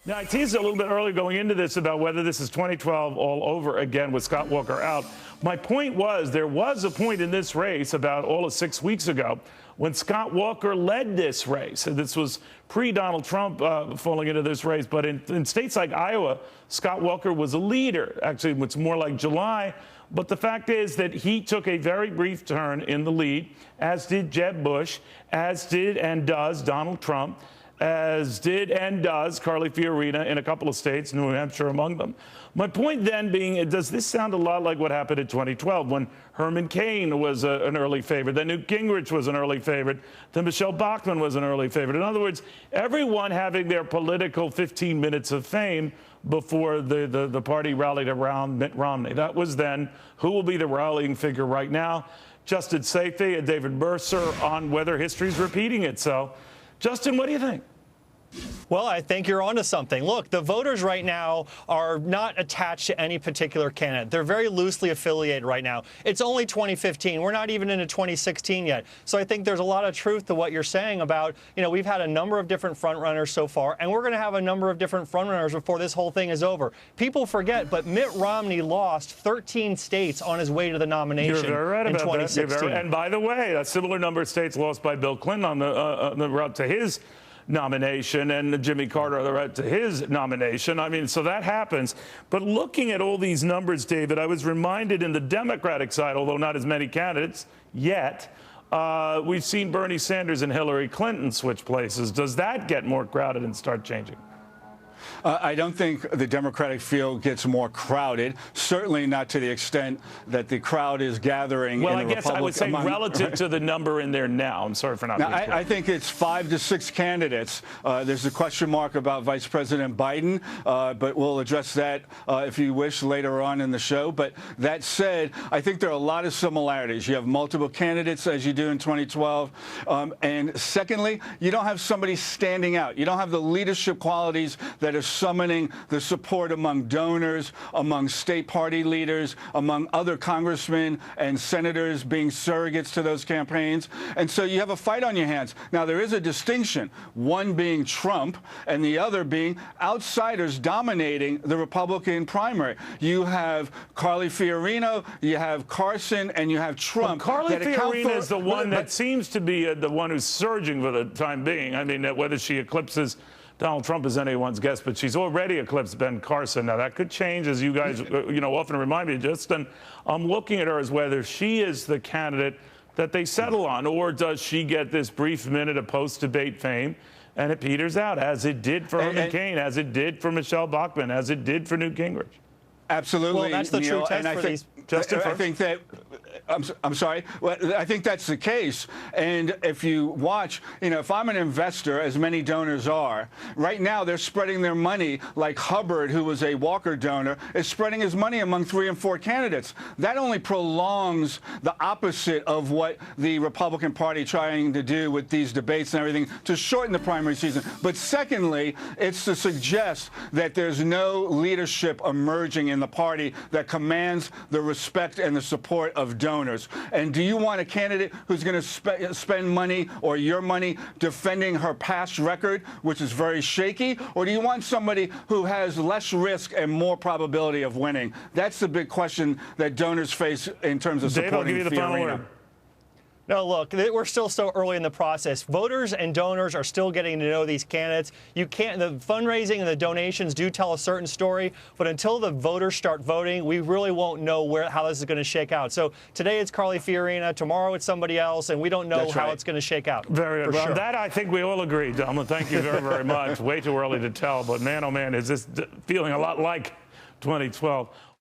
Now, I teased a little bit earlier going into this about whether this is 2012 all over again with Scott Walker out. My point was there was a point in this race about all of 6 weeks ago when Scott Walker led this race. And this was pre-Donald Trump falling into this race. But in states like Iowa, Scott Walker was a leader. Actually, it's more like July. But the fact is that he took a very brief turn in the lead, as did Jeb Bush, as did and does Donald Trump, as did and does Carly Fiorina in a couple of states, New Hampshire among them. My point then being, does this sound a lot like what happened in 2012 when Herman Cain was an early favorite, then Newt Gingrich was an early favorite, then Michelle Bachmann was an early favorite? In other words, everyone having their political 15 minutes of fame before the party rallied around Mitt Romney. That was then. Who will be the rallying figure right now? Justin Sayfie and David Mercer on whether history's repeating itself. Justin, what do you think? Well, I think you're onto something. Look, the voters right now are not attached to any particular candidate. They're very loosely affiliated right now. It's only 2015. We're not even into 2016 yet. So I think there's a lot of truth to what you're saying about, we've had a number of different frontrunners so far, and we're going to have a number of different frontrunners before this whole thing is over. People forget, but Mitt Romney lost 13 states on his way to the nomination. You're very right in about 2016. that. And by the way, a similar number of states lost by Bill Clinton on the route to his nomination, and Jimmy Carter on the route to his nomination. I mean, so that happens. But looking at all these numbers, David, I was reminded in the Democratic side, although not as many candidates yet, we've seen Bernie Sanders and Hillary Clinton switch places. Does that get more crowded and start changing? I don't think the Democratic field gets more crowded, certainly not to the extent that the crowd is gathering well, in the I guess I would say relative to the number in there now. I'm sorry for not being clear. I think it's 5 to 6 candidates. There's a question mark about Vice President Biden, but we'll address that if you wish later on in the show. But that said, I think there are a lot of similarities. You have multiple candidates, as you do in 2012. And secondly, you don't have somebody standing out. You don't have the leadership qualities that are summoning the support among donors, among state party leaders, among other congressmen and senators being surrogates to those campaigns. And so you have a fight on your hands. Now, there is a distinction, one being Trump and the other being outsiders dominating the Republican primary. You have Carly Fiorina, you have Carson, and you have Trump. Well, Carly Fiorina is the one that seems to be the one who's surging for the time being. I mean, whether she eclipses Donald Trump is anyone's guess, but she's already eclipsed Ben Carson. Now, that could change, as you guys, often remind me, Justin. I'm looking at her as whether she is the candidate that they settle on, or does she get this brief minute of post-debate fame and it peters out, as it did for Herman Cain, as it did for Michelle Bachmann, as it did for Newt Gingrich? Absolutely. Well, that's the true test for these. Justin, I think that, I'm sorry, well, I think that's the case. And if you watch, if I'm an investor, as many donors are, right now they're spreading their money like Hubbard, who was a Walker donor, is spreading his money among 3 and 4 candidates. That only prolongs the opposite of what the Republican Party trying to do with these debates and everything to shorten the primary season. But secondly, it's to suggest that there's no leadership emerging in the party that commands the respect and the support of donors. And do you want a candidate who's going to spend money or your money defending her past record, which is very shaky? Or do you want somebody who has less risk and more probability of winning? That's the big question that donors face in terms of supporting Dave, I'll give you the final word. No, look, we're still so early in the process. Voters and donors are still getting to know these candidates. The fundraising and the donations do tell a certain story, but until the voters start voting, we really won't know how this is going to shake out. So today it's Carly Fiorina, tomorrow it's somebody else, and we don't know how it's going to shake out. Very good. Well, sure. That I think we all agree, gentlemen. Thank you very, very much. Way too early to tell, but man, oh man, is this feeling a lot like 2012.